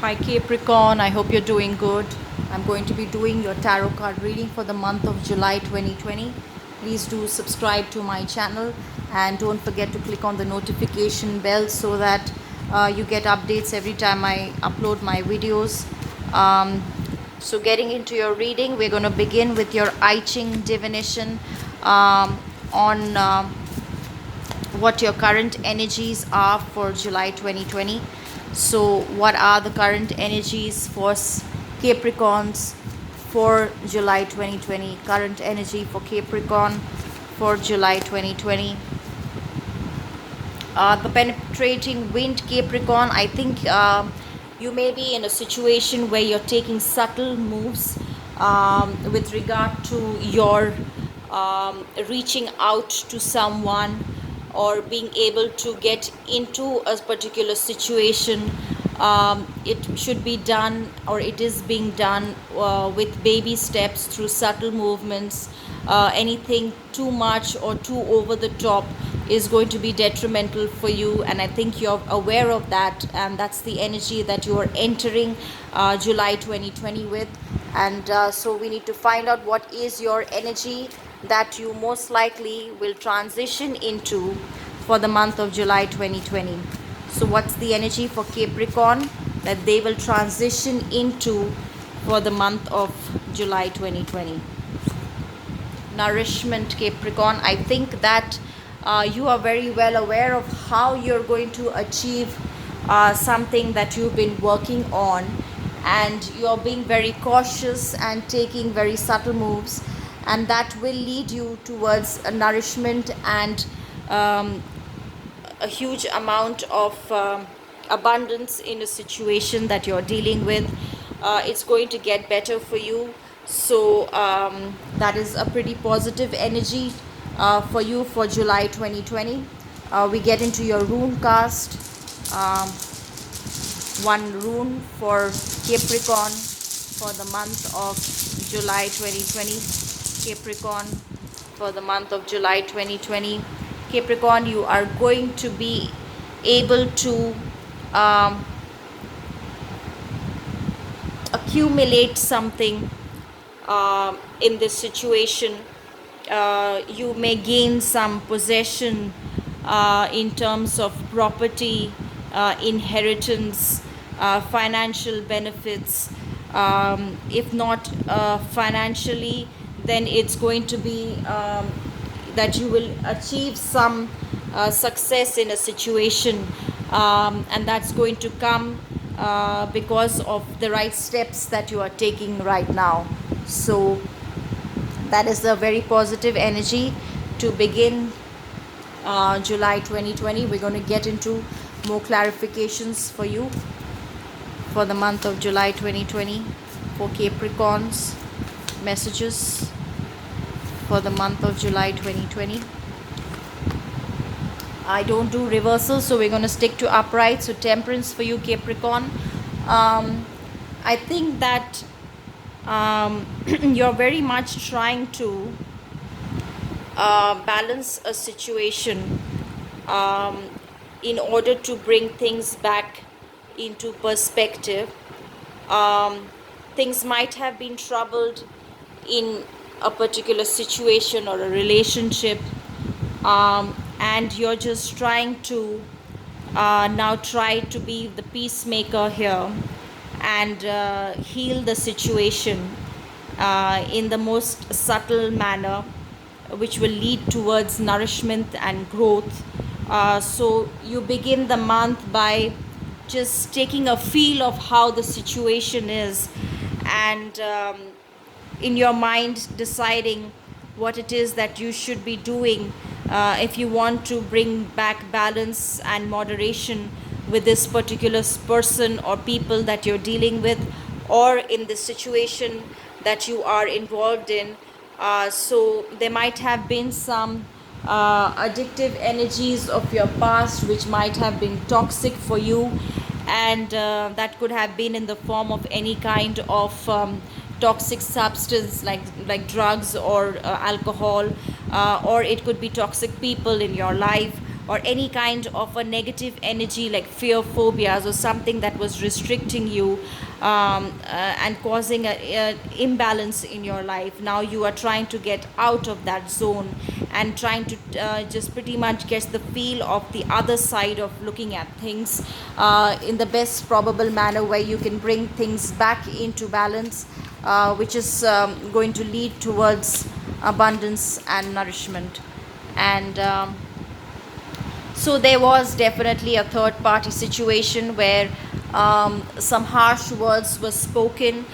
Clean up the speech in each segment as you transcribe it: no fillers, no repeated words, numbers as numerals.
Hi Capricorn, I hope you're doing good. I'm going to be doing your tarot card reading for the month of July 2020. Please do subscribe to my channel and don't forget to click on the notification bell so that you get updates every time I upload my videos. Um, so, getting into your reading, we're going to begin with your I Ching divination on what your current energies are for July 2020. So, what are the current energies for Capricorns for July 2020? Current energy for Capricorn for July 2020. The penetrating wind, Capricorn. I think you may be in a situation where you're taking subtle moves with regard to your reaching out to someone or being able to get into a particular situation. It should be done, or it is being done with baby steps through subtle movements. Anything too much or too over the top is going to be detrimental for you, and I think you're aware of that, and that's the energy that you are entering July 2020 with. And so we need to find out what is your energy that you most likely will transition into for the month of July 2020. So what's the energy for Capricorn that they will transition into for the month of July 2020? Nourishment, Capricorn. I think that you are very well aware of how you're going to achieve something that you've been working on, and you're being very cautious and taking very subtle moves, and that will lead you towards a nourishment and a huge amount of abundance in a situation that you're dealing with. It's going to get better for you. So that is a pretty positive energy for you for July 2020. We get into your rune cast. One rune for Capricorn for the month of July 2020. Capricorn for the month of July 2020. Capricorn, you are going to be able to accumulate something in this situation. You may gain some possession in terms of property, inheritance, financial benefits. If not financially, then it's going to be that you will achieve some success in a situation, and that's going to come because of the right steps that you are taking right now. So that is a very positive energy to begin July 2020. We're going to get into more clarifications for you for the month of July 2020 for Capricorns. Messages for the month of July 2020. I don't do reversals, so we're going to stick to upright. So temperance for you, Capricorn. I think that you're very much trying to balance a situation in order to bring things back into perspective. Things might have been troubled in a particular situation or a relationship, and you're just trying to now try to be the peacemaker here and heal the situation in the most subtle manner, which will lead towards nourishment and growth. So you begin the month by just taking a feel of how the situation is, and in your mind deciding what it is that you should be doing if you want to bring back balance and moderation with this particular person or people that you're dealing with, or in the situation that you are involved in. So there might have been some addictive energies of your past which might have been toxic for you, and that could have been in the form of any kind of toxic substance like drugs or alcohol, or it could be toxic people in your life, or any kind of a negative energy like fear, phobias, or something that was restricting you, and causing a imbalance in your life. Now you are trying to get out of that zone and trying to just pretty much get the feel of the other side of looking at things in the best probable manner, where you can bring things back into balance, which is going to lead towards abundance and nourishment. And so there was definitely a third party situation where some harsh words were spoken,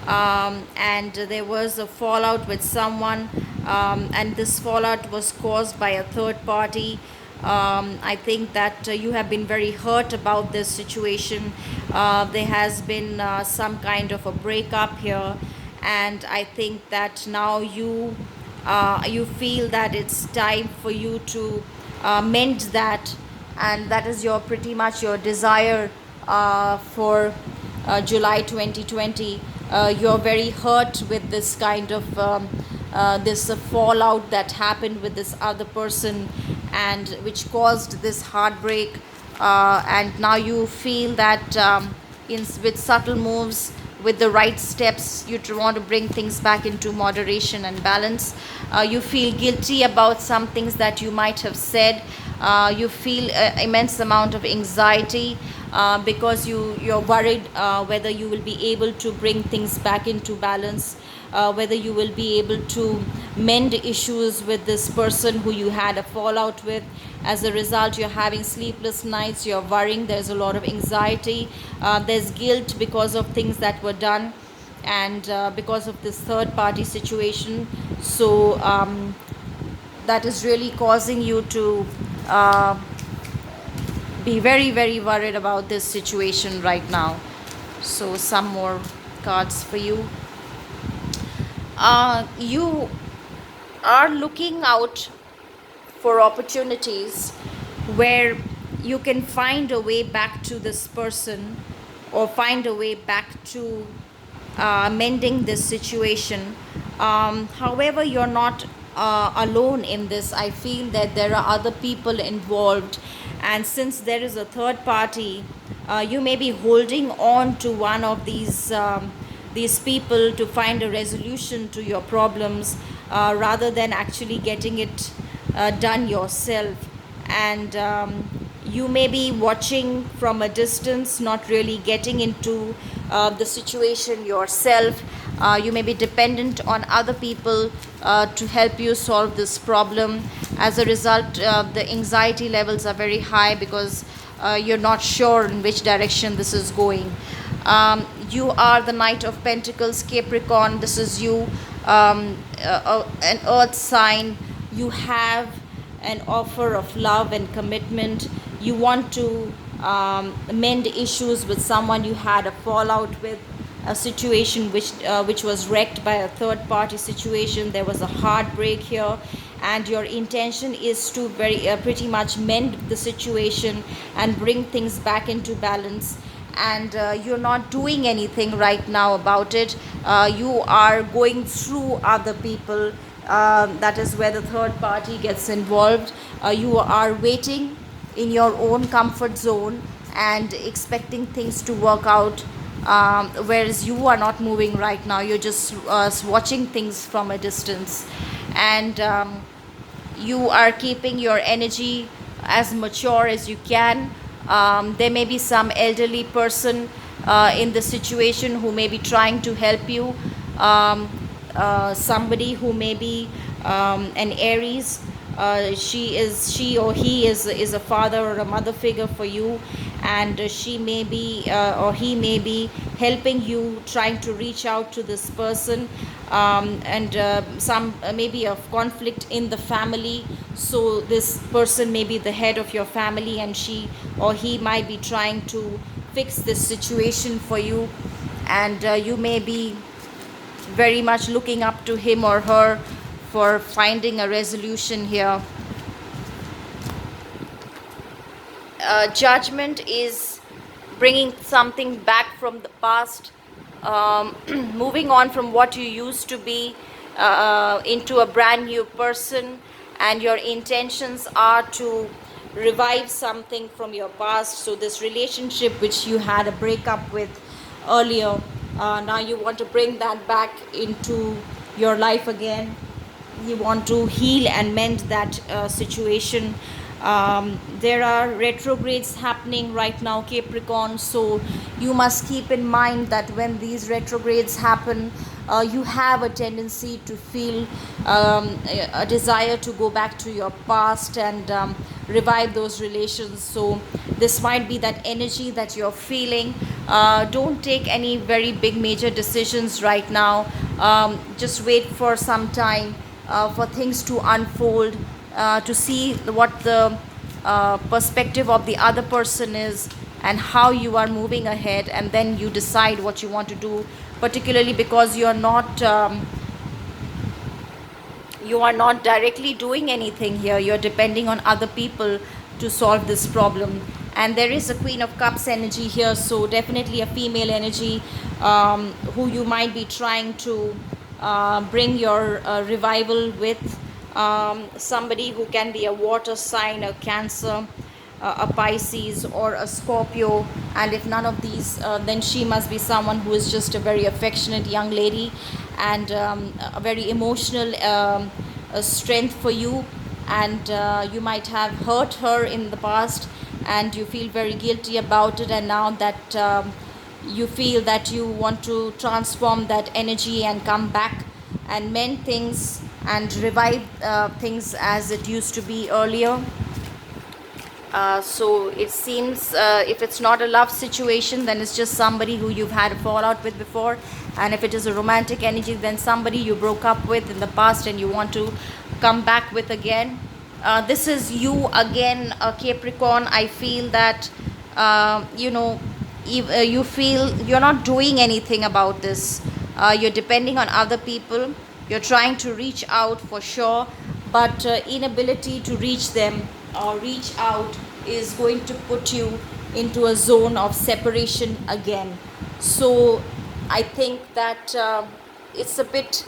and there was a fallout with someone, and this fallout was caused by a third party. I think that you have been very hurt about this situation. There has been some kind of a breakup here, and I think that now you feel that it's time for you to mend that, and that is your pretty much your desire for July 2020. You're very hurt with this kind of this fallout that happened with this other person, and which caused this heartbreak. And now you feel that with subtle moves, with the right steps, you want to bring things back into moderation and balance. You feel guilty about some things that you might have said. You feel immense amount of anxiety because you're worried whether you will be able to bring things back into balance, whether you will be able to mend issues with this person who you had a fallout with. As a result, you're having sleepless nights, you're worrying, there's a lot of anxiety, there's guilt because of things that were done, and because of this third party situation. So that is really causing you to be very, very worried about this situation right now. So some more cards for you. You are looking out for opportunities where you can find a way back to this person, or find a way back to mending this situation. However, you're not alone in this. I feel that there are other people involved, and since there is a third party, you may be holding on to one of these people to find a resolution to your problems, rather than actually getting it done yourself. And you may be watching from a distance, not really getting into the situation yourself. You may be dependent on other people to help you solve this problem. As a result, the anxiety levels are very high because you're not sure in which direction this is going. You are the Knight of Pentacles, Capricorn. This is you, an earth sign. You have an offer of love and commitment. You want to mend issues with someone you had a fallout with, a situation which was wrecked by a third party situation. There was a heartbreak here, and your intention is to pretty much mend the situation and bring things back into balance. And you're not doing anything right now about it. You are going through other people. That is where the third party gets involved. You are waiting in your own comfort zone and expecting things to work out, whereas you are not moving right now. You're just watching things from a distance, and you are keeping your energy as mature as you can. There may be some elderly person in the situation who may be trying to help you. Somebody who may be an Aries. She or he is a father or a mother figure for you, and she may be or he may be helping you, trying to reach out to this person, and some maybe of conflict in the family. So this person may be the head of your family, and she or he might be trying to fix this situation for you, and you may be very much looking up to him or her for finding a resolution here. Judgment is bringing something back from the past, moving on from what you used to be into a brand new person, and your intentions are to revive something from your past. So this relationship which you had a breakup with earlier, now you want to bring that back into your life again. You want to heal and mend that situation. There are retrogrades happening right now, Capricorn, so you must keep in mind that when these retrogrades happen, you have a tendency to feel a desire to go back to your past and revive those relations. So this might be that energy that you're feeling. Don't take any very big major decisions right now. Just wait for some time for things to unfold, to see what the perspective of the other person is and how you are moving ahead, and then you decide what you want to do, particularly because you are not directly doing anything here. You're depending on other people to solve this problem. And there is a Queen of Cups energy here, so definitely a female energy, who you might be trying to bring your revival with. Somebody who can be a water sign, a Cancer, a Pisces, or a Scorpio. And if none of these, then she must be someone who is just a very affectionate young lady and a very emotional strength for you. And you might have hurt her in the past and you feel very guilty about it, and now that you feel that you want to transform that energy and come back and mend things and revive things as it used to be earlier. So it seems, if it's not a love situation, then it's just somebody who you've had a fallout with before. And if it is a romantic energy, then somebody you broke up with in the past and you want to come back with again. This is you again, Capricorn. I feel that, you feel you're not doing anything about this. You're depending on other people. You're trying to reach out for sure, but inability to reach them or reach out is going to put you into a zone of separation again. So I think that it's a bit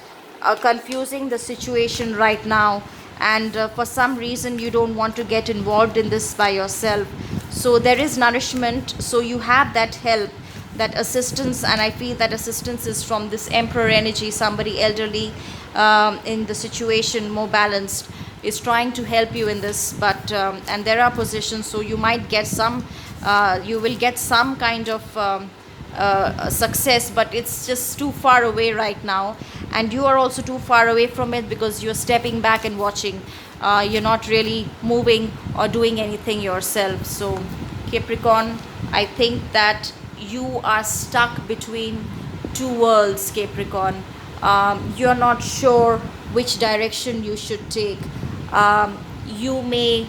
confusing, the situation right now, and for some reason you don't want to get involved in this by yourself. So there is nourishment, so you have that help, that assistance, and I feel that assistance is from this Emperor energy. Somebody elderly in the situation, more balanced, is trying to help you in this. But and there are positions, so you might get some, you will get some kind of success, but it's just too far away right now, and you are also too far away from it because you're stepping back and watching. You're not really moving or doing anything yourself. So Capricorn, I think that you are stuck between two worlds, Capricorn. You're not sure which direction you should take. You may,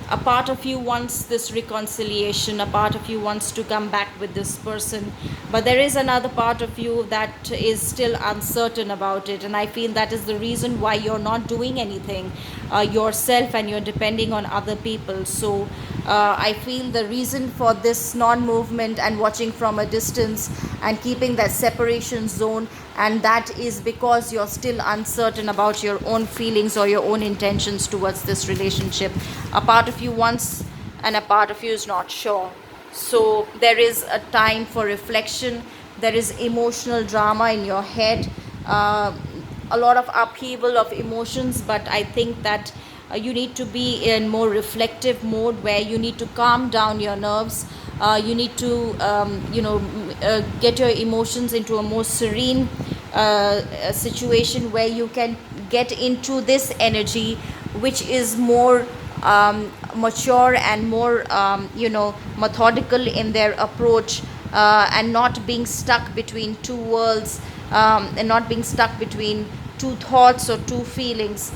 a part of you wants this reconciliation, a part of you wants to come back with this person, but there is another part of you that is still uncertain about it, and I feel that is the reason why you're not doing anything yourself and you're depending on other people. So I feel the reason for this non-movement and watching from a distance and keeping that separation zone, and that is because you're still uncertain about your own feelings or your own intentions towards this relationship. A part of you wants and a part of you is not sure. So there is a time for reflection. There is emotional drama in your head, a lot of upheaval of emotions, but I think that you need to be in more reflective mode where you need to calm down your nerves. You need to get your emotions into a more serene situation where you can get into this energy which is more mature and more methodical in their approach, and not being stuck between two worlds, and not being stuck between two thoughts or two feelings,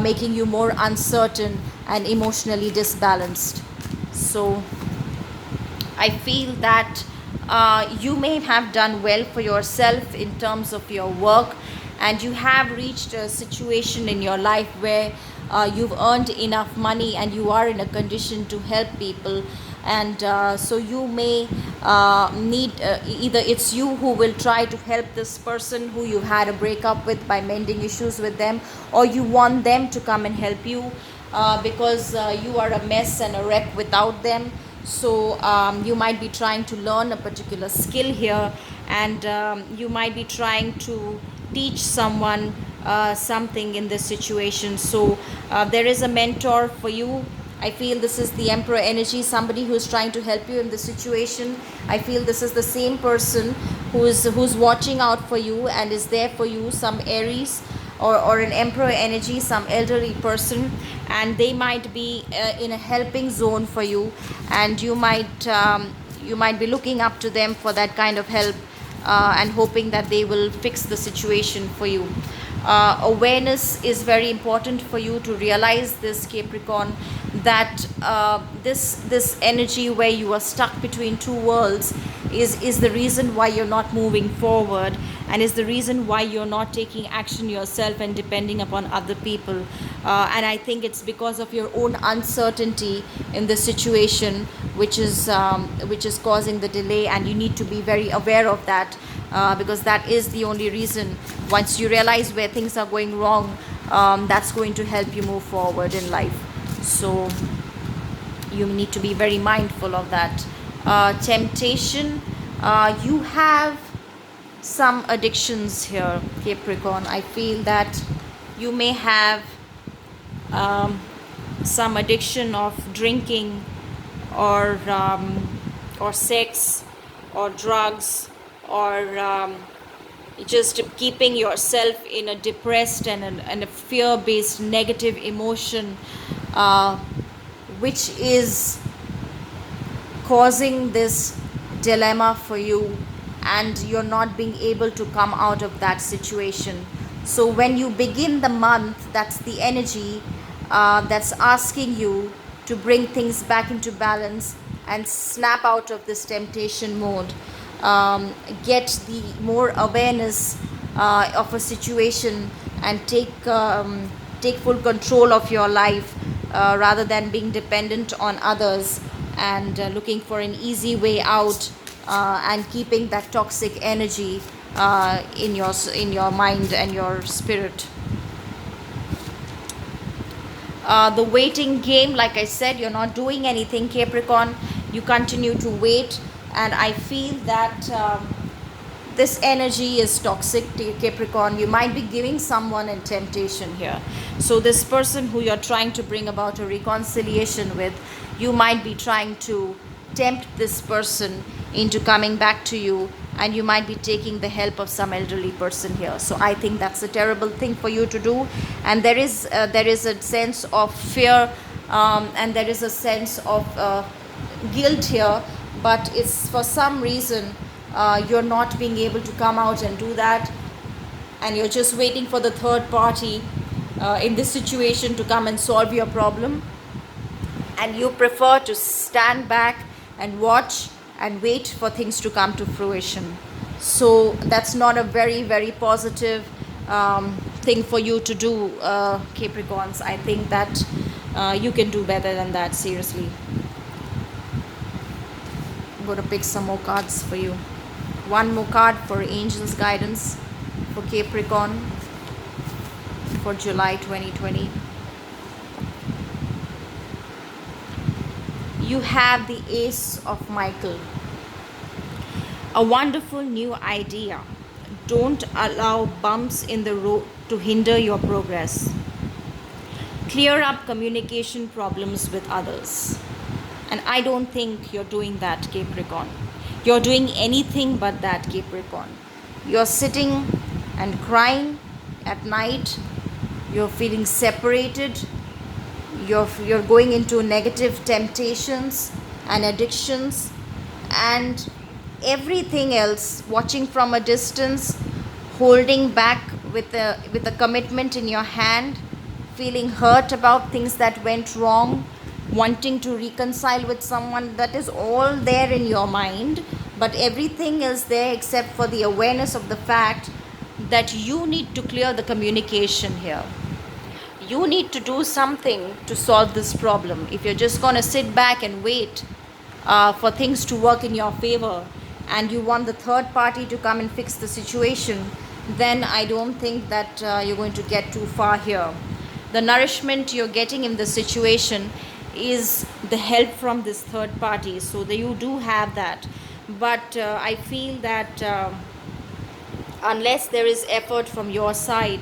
making you more uncertain and emotionally disbalanced. So I feel that you may have done well for yourself in terms of your work, and you have reached a situation in your life where you've earned enough money and you are in a condition to help people. And so you may need, either it's you who will try to help this person who you had a breakup with by mending issues with them, or you want them to come and help you. because you are a mess and a wreck without them. So you might be trying to learn a particular skill here, and you might be trying to teach someone something in this situation. So there is a mentor for you. I feel this is the Emperor energy, somebody who's trying to help you in this situation. I feel this is the same person who's watching out for you and is there for you, some Aries or an Emperor energy, some elderly person, and they might be in a helping zone for you, and you might be looking up to them for that kind of help, and hoping that they will fix the situation for you. Awareness is very important for you to realize this, Capricorn, that this energy where you are stuck between two worlds is the reason why you're not moving forward, and is the reason why you're not taking action yourself and depending upon other people. And I think it's because of your own uncertainty in this situation which is causing the delay, and you need to be very aware of that, because that is the only reason. Once you realize where things are going wrong, that's going to help you move forward in life. So you need to be very mindful of that. Temptation, you have some addictions here, Capricorn. I feel that you may have some addiction of drinking, or sex, or drugs, or just keeping yourself in a depressed and a fear-based negative emotion, which is causing this dilemma for you, and you're not being able to come out of that situation. So when you begin the month, that's the energy that's asking you to bring things back into balance and snap out of this temptation mode. Get the more awareness of a situation, and take full control of your life, rather than being dependent on others, and looking for an easy way out, and keeping that toxic energy in your mind and your spirit. The waiting game, like I said, you're not doing anything, Capricorn. You continue to wait, and I feel that this energy is toxic, Capricorn. You might be giving someone a temptation here. So this person who you're trying to bring about a reconciliation with, you might be trying to tempt this person into coming back to you, and you might be taking the help of some elderly person here. So I think that's a terrible thing for you to do, and there is a sense of fear, and there is a sense of guilt here, but it's for some reason you're not being able to come out and do that, and you're just waiting for the third party in this situation to come and solve your problem, and you prefer to stand back and watch and wait for things to come to fruition. So that's not a very, very positive thing for you to do, Capricorns. I think that you can do better than that, seriously. I'm going to pick some more cards for you. One more card for Angel's Guidance for Capricorn for July 2020. You have the Ace of Michael. A wonderful new idea. Don't allow bumps in the road to hinder your progress. Clear up communication problems with others. And I don't think you're doing that, Capricorn. You're doing anything but that, Capricorn. You're sitting and crying at night. You're feeling separated. You're going into negative temptations and addictions and everything else, watching from a distance, holding back with a commitment in your hand, feeling hurt about things that went wrong, wanting to reconcile with someone. That is all there in your mind, but everything is there except for the awareness of the fact that you need to clear the communication here. You need to do something to solve this problem. If you're just going to sit back and wait for things to work in your favor, and you want the third party to come and fix the situation, then I don't think that you're going to get too far here. the nourishment you're getting in the situation is the help from this third party. So you do have that, but I feel that unless there is effort from your side,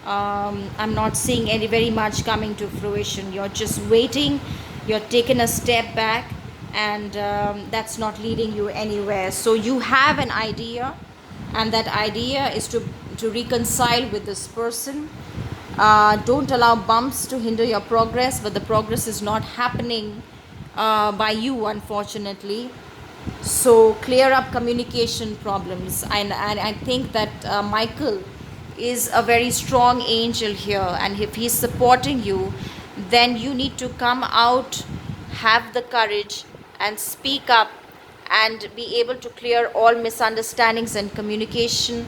I'm not seeing any very much coming to fruition. You're just waiting, you're taking a step back, and that's not leading you anywhere. So you have an idea, and that idea is to reconcile with this person. Don't allow bumps to hinder your progress, but the progress is not happening by you, unfortunately. So clear up communication problems, and I think that Michael is a very strong angel here, and if he's supporting you, then you need to come out, have the courage, and speak up, and be able to clear all misunderstandings and miscommunication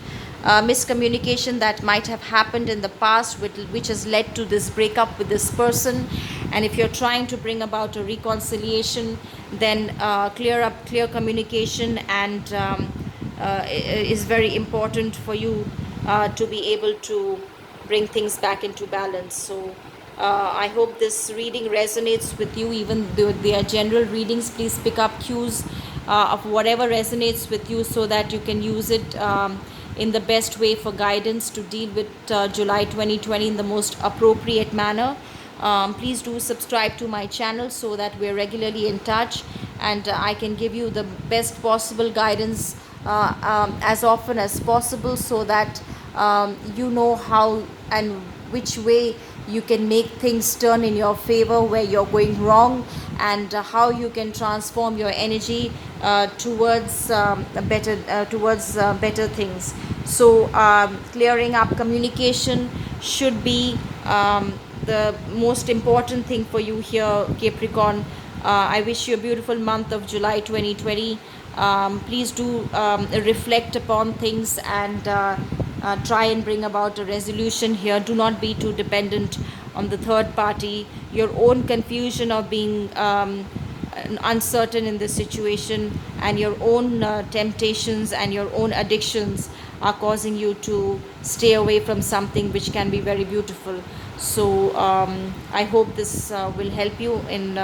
that might have happened in the past, which has led to this breakup with this person. And if you're trying to bring about a reconciliation, then clear communication, and is very important for you to be able to bring things back into balance. So I hope this reading resonates with you. Even though they are general readings, please pick up cues of whatever resonates with you, so that you can use it in the best way for guidance to deal with July 2020 in the most appropriate manner. Please do subscribe to my channel so that we're regularly in touch, and I can give you the best possible guidance as often as possible, so that you know how and which way you can make things turn in your favor where you're going wrong, and how you can transform your energy towards better things. So clearing up communication should be the most important thing for you here, Capricorn. I wish you a beautiful month of July 2020. Please do reflect upon things, and try and bring about a resolution here. Do not be too dependent on the third party. Your own confusion of being uncertain in this situation, and your own temptations and your own addictions are causing you to stay away from something which can be very beautiful. So I hope this will help you in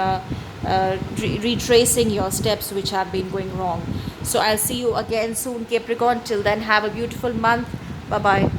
retracing your steps which have been going wrong. So I'll see you again soon, Capricorn. Till then, have a beautiful month. Bye bye.